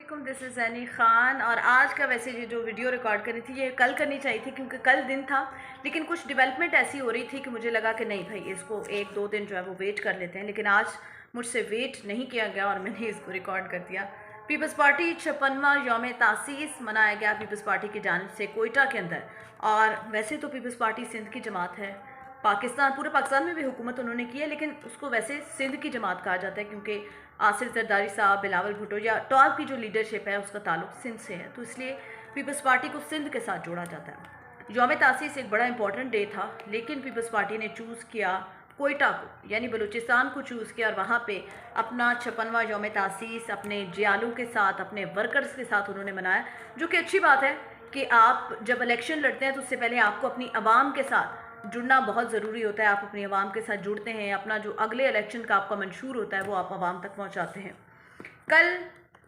This is any Khan. और आज का वैसे ये जो वीडियो रिकॉर्ड करनी थी ये कल करनी चाहिए थी, क्योंकि कल दिन था, लेकिन कुछ डेवलपमेंट ऐसी हो रही थी कि मुझे लगा कि नहीं भाई, इसको एक दो दिन जो है वो वेट कर लेते हैं। लेकिन आज मुझसे वेट नहीं किया गया और मैंने इसको रिकॉर्ड कर दिया। पीपल्स पार्टी 56वां यौम तासीस मनाया गया पीपल्स पार्टी की जानिब से कोयटा के अंदर। और वैसे तो पीपल्स पार्टी सिंध की जमात है, पाकिस्तान पूरे पाकिस्तान में भी हुकूमत उन्होंने की है, लेकिन उसको वैसे सिंध की जमात कहा जाता है, क्योंकि आसिफ जरदारी साहब, बिलावल भुट्टो या टॉप की जो लीडरशिप है उसका ताल्लुक सिंध से है, तो इसलिए पीपल्स पार्टी को सिंध के साथ जोड़ा जाता है। यौम तासीस एक बड़ा इंपॉर्टेंट डे था, लेकिन पीपल्स पार्टी ने चूज़ किया कोयटा को, यानी बलूचिस्तान को चूज़ किया, और वहाँ पे अपना 56वां यौम तासीस अपने जियालों के साथ, अपने वर्कर्स के साथ उन्होंने मनाया, जो कि अच्छी बात है कि आप जब इलेक्शन लड़ते हैं तो उससे पहले आपको अपनी आवाम के साथ जुड़ना बहुत ज़रूरी होता है। आप अपनी आवाम के साथ जुड़ते हैं, अपना जो अगले इलेक्शन का आपका मंशूर होता है वो आप आवाम तक पहुंचाते हैं। कल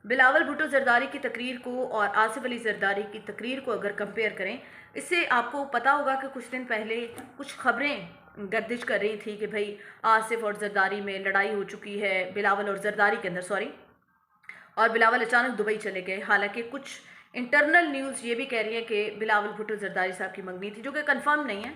बिलावल भुट्टो जरदारी की तकरीर को और आसिफ अली जरदारी की तकरीर को अगर कंपेयर करें, इससे आपको पता होगा कि कुछ दिन पहले कुछ खबरें गर्दिश कर रही थी कि भाई आसिफ और जरदारी में लड़ाई हो चुकी है, बिलावल और जरदारी के अंदर, सॉरी, और बिलावल अचानक दुबई चले गए। हालांकि कुछ इंटरनल न्यूज़ ये भी कह रही है कि बिलावल भुट्टो जरदारी साहब की मंगनी थी, जो कि कंफर्म नहीं है।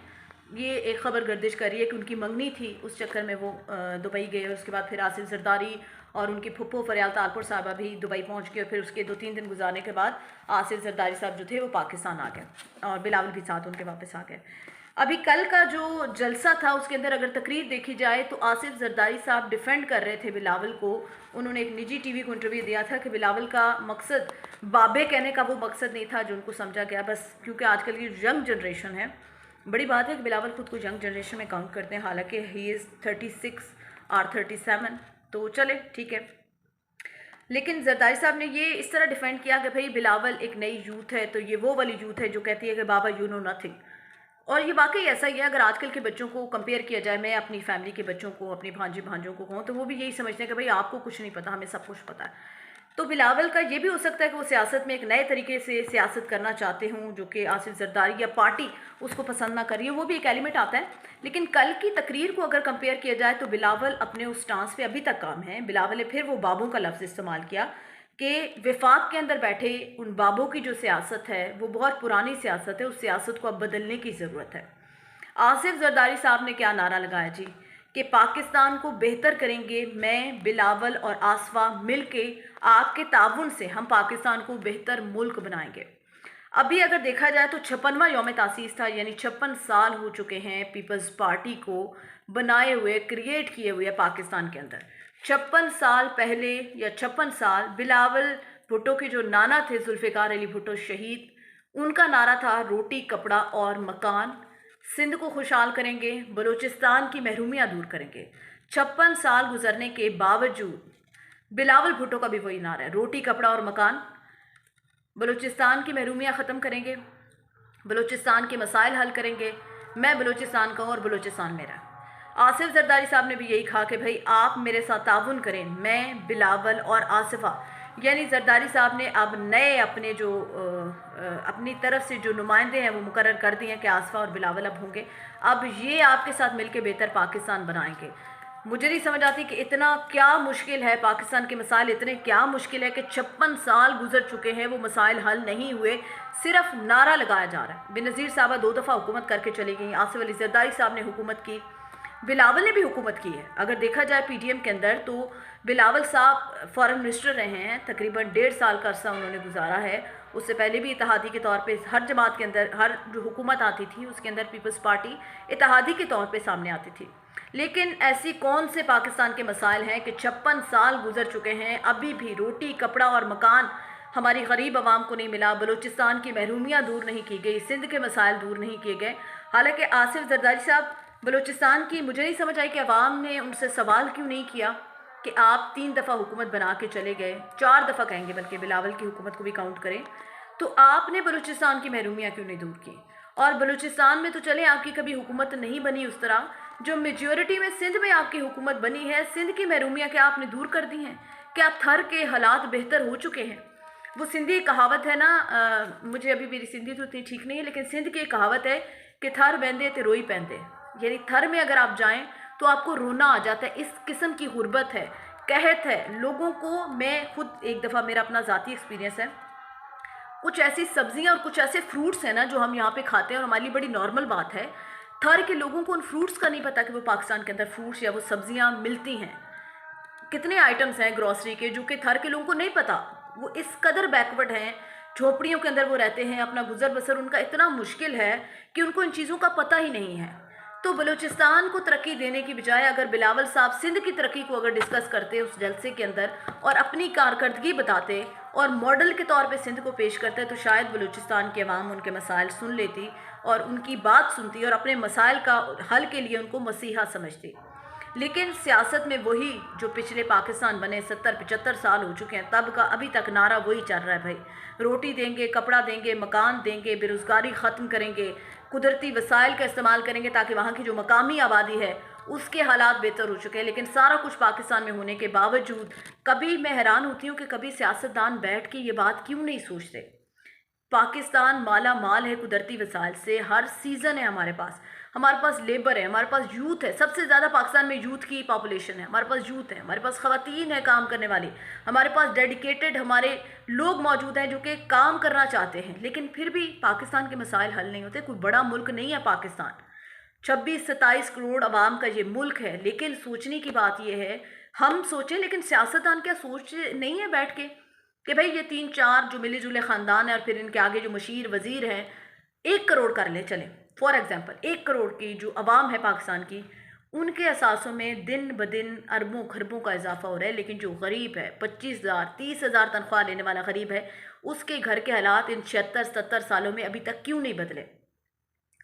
ये एक खबर गर्दिश कर रही है कि उनकी मंगनी थी, उस चक्कर में वो दुबई गए, और उसके बाद फिर आसिफ जरदारी और उनकी फुप्पो फरियाल तालपुर साहबा भी दुबई पहुंच गए, और फिर उसके 2-3 दिन गुजारने के बाद आसिफ जरदारी साहब जो थे वो पाकिस्तान आ गए, और बिलावल भी साथ उनके वापस आ गए। अभी कल का जो जलसा था उसके अंदर अगर तकरीर देखी जाए तो आसिफ जरदारी साहब डिफेंड कर रहे थे बिलावल को। उन्होंने एक निजी टीवी को इंटरव्यू दिया था कि बिलावल का मकसद बाबे कहने का वो मकसद नहीं था जो उनको समझा गया, बस क्योंकि आजकल की यंग जनरेशन है, बड़ी बात है कि बिलावल खुद को यंग जनरेशन में काउंट करते हैं, हालांकि ही इज़ 36 और 37, तो चले ठीक है। लेकिन जरदारी साहब ने ये इस तरह डिफेंड किया कि भाई बिलावल एक नई यूथ है, तो ये वो वाली यूथ है जो कहती है कि बाबा यू नो नथिंग। और ये वाकई ऐसा ही है। अगर आजकल के बच्चों को कंपेयर किया जाए, मैं अपनी फैमिली के बच्चों को, अपनी भांजी भांजों को कहूँ, तो वो भी यही समझते हैं कि भाई आपको कुछ नहीं पता, हमें सब कुछ पता है। तो बिलावल का ये भी हो सकता है कि वो सियासत में एक नए तरीके से सियासत करना चाहते हों, जो कि आसिफ जरदारी या पार्टी उसको पसंद ना कर रही है, वो भी एक एलिमेंट आता है। लेकिन कल की तकरीर को अगर कंपेयर किया जाए तो बिलावल अपने उस स्टांस पे अभी तक काम है। बिलावल ने फिर वो बाबों का लफ्ज़ इस्तेमाल किया कि विफाक के अंदर बैठे उन बाबों की जो सियासत है वो बहुत पुरानी सियासत है, उस सियासत को अब बदलने की ज़रूरत है। आसिफ जरदारी साहब ने क्या नारा लगाया जी कि पाकिस्तान को बेहतर करेंगे, मैं, बिलावल और आसफा मिलके आपके ताउन से हम पाकिस्तान को बेहतर मुल्क बनाएंगे। अभी अगर देखा जाए तो 56वां यौम तासीस था, यानी 56 साल हो चुके हैं पीपल्स पार्टी को बनाए हुए, क्रिएट किए हुए पाकिस्तान के अंदर। 56 साल पहले या 56 साल बिलावल भुट्टो के जो नाना थे जुल्फ़िकार अली भुट्टो शहीद, उनका नारा था रोटी कपड़ा और मकान, सिंध को खुशहाल करेंगे, बलूचिस्तान की महरूमियाँ दूर करेंगे। 56 साल गुजरने के बावजूद बिलावल भुट्टो का भी वही नारा है, रोटी कपड़ा और मकान, बलूचिस्तान की महरूमियाँ ख़त्म करेंगे, बलूचिस्तान के मसाइल हल करेंगे, मैं बलूचिस्तान का हूँ और बलूचिस्तान मेरा। आसिफ जरदारी साहब ने भी यही कहा कि भाई आप मेरे साथ ताउन करें, मैं, बिलावल और आसिफा, यानी जरदारी साहब ने अब नए अपने जो अपनी तरफ से जो नुमाइंदे हैं वो मुकर्रर कर दिए हैं कि आसिफा और बिलावल अब होंगे, अब ये आपके साथ मिलकर बेहतर पाकिस्तान बनाएंगे। मुझे नहीं समझ आती कि इतना क्या मुश्किल है, पाकिस्तान के मसाइल इतने क्या मुश्किल है कि 56 साल गुजर चुके हैं, वो मसाइल हल नहीं हुए, सिर्फ नारा लगाया जा रहा है। बेनज़ीर साहबा 2 दफ़ा हुकूमत करके चली गई, आसिफ अली जरदारी साहब ने हुकूमत की, बिलावल ने भी हुकूमत की है। अगर देखा जाए पीडीएम के अंदर तो बिलावल साहब फॉरेन मिनिस्टर रहे हैं, तकरीबन 1.5 साल का अरसा उन्होंने गुजारा है। उससे पहले भी इत्तेहादी के तौर पे हर जमात के अंदर, हर जो हुकूमत आती थी उसके अंदर पीपल्स पार्टी इत्तेहादी के तौर पे सामने आती थी। लेकिन ऐसी कौन से पाकिस्तान के मसाइल हैं कि 56 साल गुजर चुके हैं, अभी भी रोटी कपड़ा और मकान हमारी गरीब आवाम को नहीं मिला, बलूचिस्तान की महरूमियाँ दूर नहीं की गई, सिंध के मसाइल दूर नहीं किए गए। हालांकि आसिफ जरदारी साहब बलूचिस्तान की, मुझे नहीं समझ आई कि अवाम ने उनसे सवाल क्यों नहीं किया कि आप 3 दफ़ा हुकूमत बना के चले गए, 4 दफ़ा कहेंगे बल्कि बिलावल की हुकूमत को भी काउंट करें, तो आपने बलूचिस्तान की महरूमियाँ क्यों नहीं दूर की। और बलूचिस्तान में तो चले आपकी कभी हुकूमत नहीं बनी उस तरह जो मेजॉरिटी में सिंध में आपकी हुकूमत बनी है, सिंध की महरूमियाँ क्या आपने दूर कर दी हैं? क्या थर के हालात बेहतर हो चुके हैं? वो सिंधी कहावत है ना, मुझे अभी मेरी सिंधी तो इतनी ठीक नहीं है, लेकिन सिंध की कहावत है कि थर बहंदे तो रोई पैंदे, यानी थर में अगर आप जाएं तो आपको रोना आ जाता है। इस किस्म की गुर्बत है कहत है लोगों को। मैं खुद एक दफ़ा, मेरा अपना ज़ाती एक्सपीरियंस है, कुछ ऐसी सब्जियां और कुछ ऐसे फ्रूट्स हैं ना जो हम यहाँ पे खाते हैं और हमारे लिए बड़ी नॉर्मल बात है, थर के लोगों को उन फ्रूट्स का नहीं पता कि वो पाकिस्तान के अंदर फ्रूट्स या वो सब्जियां मिलती हैं। कितने आइटम्स हैं ग्रॉसरी के जो कि थर के लोगों को नहीं पता। वो इस कदर बैकवर्ड हैं, झोपड़ियों के अंदर वो रहते हैं, अपना गुजर बसर उनका इतना मुश्किल है कि उनको इन चीज़ों का पता ही नहीं है। तो बलूचिस्तान को तरक्की देने की बजाय अगर बिलावल साहब सिंध की तरक्की को अगर डिस्कस करते उस जलसे के अंदर और अपनी कारकर्दगी बताते और मॉडल के तौर पे सिंध को पेश करते, तो शायद बलूचिस्तान की आवाम उनके मसाइल सुन लेती और उनकी बात सुनती और अपने मसाइल का हल के लिए उनको मसीहा समझती। लेकिन सियासत में वही जो पिछले पाकिस्तान बने 70-75 साल हो चुके हैं, तब का अभी तक नारा वही चल रहा है भाई, रोटी देंगे, कपड़ा देंगे, मकान देंगे, बेरोज़गारी ख़त्म करेंगे, कुदरती वसाइल का इस्तेमाल करेंगे ताकि वहाँ की जो मकामी आबादी है उसके हालात बेहतर हो चुके हैं। लेकिन सारा कुछ पाकिस्तान में होने के बावजूद कभी मैं हैरान होती हूँ कि कभी सियासतदान बैठ के ये बात क्यों नहीं सोचते। पाकिस्तान माला माल है कुदरती वसाइल से, हर सीज़न है हमारे पास लेबर है, हमारे पास यूथ है, सबसे ज़्यादा पाकिस्तान में यूथ की पॉपुलेशन है, हमारे पास यूथ है, हमारे पास ख़वातीन है काम करने वाली, हमारे पास डेडिकेटेड हमारे लोग मौजूद हैं जो कि काम करना चाहते हैं। लेकिन फिर भी पाकिस्तान के मसाइल हल नहीं होते। कोई बड़ा मुल्क नहीं है पाकिस्तान, 26-27 करोड़ आवाम का ये मुल्क है। लेकिन सोचने की बात यह है, हम सोचें लेकिन सियासतदान क्या सोच नहीं है बैठ के कि भाई ये 3-4 जो मिले जुले ख़ानदान है और फिर इनके आगे जो मशीर वज़ीर हैं 1 करोड़ कर ले चलें फॉर एग्ज़ाम्पल, 1 करोड़ की जो आवाम है पाकिस्तान की, उनके असासों में दिन ब दिन अरबों खरबों का इजाफा हो रहा है। लेकिन जो गरीब है, 25,000 30,000 तनख्वाह लेने वाला गरीब है, उसके घर के हालात इन 76-77 सालों में अभी तक क्यों नहीं बदले?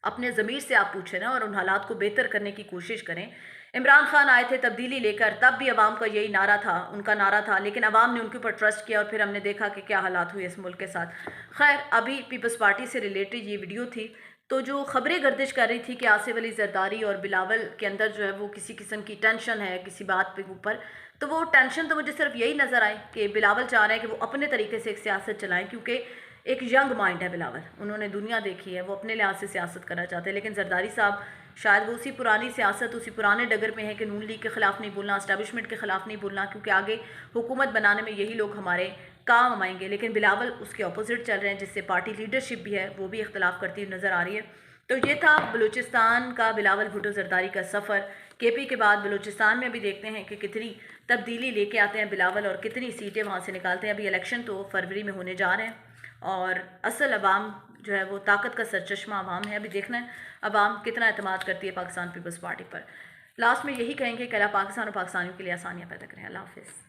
अपने ज़मीर से आप पूछें ना और उन हालात को बेहतर करने की कोशिश करें। इमरान खान आए थे तब्दीली लेकर, तब भी अवाम का यही नारा था, उनका नारा था, लेकिन अवाम ने उनके ऊपर ट्रस्ट किया और फिर हमने देखा कि क्या हालात हुए इस मुल्क के साथ। खैर, अभी पीपल्स पार्टी से रिलेटेड ये वीडियो थी, तो जो खबरें गर्दिश कर रही थी कि आसिफ अली जरदारी और बिलावल के अंदर जो है वो किसी किस्म की टेंशन है किसी बात के ऊपर, तो वो टेंशन तो मुझे सिर्फ यही नज़र आई कि बिलावल चाह रहे हैं कि वो अपने तरीके से एक सियासत चलाएं, क्योंकि एक यंग माइंड है बिलावल, उन्होंने दुनिया देखी है, वो अपने लिहाज से सियासत करना चाहते हैं। लेकिन जरदारी साहब शायद वो उसी पुरानी सियासत, उसी पुराने डगर में है कि नून लीग के ख़िलाफ़ नहीं बोलना, इस्टेब्लिशमेंट के ख़िलाफ़ नहीं बोलना, क्योंकि आगे हुकूमत बनाने में यही लोग हमारे काम आएंगे। लेकिन बिलावल उसके अपोजिट चल रहे हैं, जिससे पार्टी लीडरशिप भी है वो भी इख्तलाफ करती हुई नज़र आ रही है। तो ये था बलूचिस्तान का बिलावल भुट्टो जरदारी का सफ़र। केपी के बाद बलूचिस्तान में अभी देखते हैं कि कितनी तब्दीली लेके आते हैं बिलावल और कितनी सीटें वहाँ से निकालते हैं। अभी इलेक्शन तो फरवरी में होने जा रहे हैं और असल अवाम जो है वो ताकत का सरचश्मा अवाम है। अभी देखना है अवाम कितना एतमाद करती है पाकिस्तान पीपल्स पार्टी पर। लास्ट में यही कहेंगे कि अल्लाह पाकिस्तान और पाकिस्तानियों के लिए आसानियाँ पैदा करें। अल्लाह हाफ़िज़।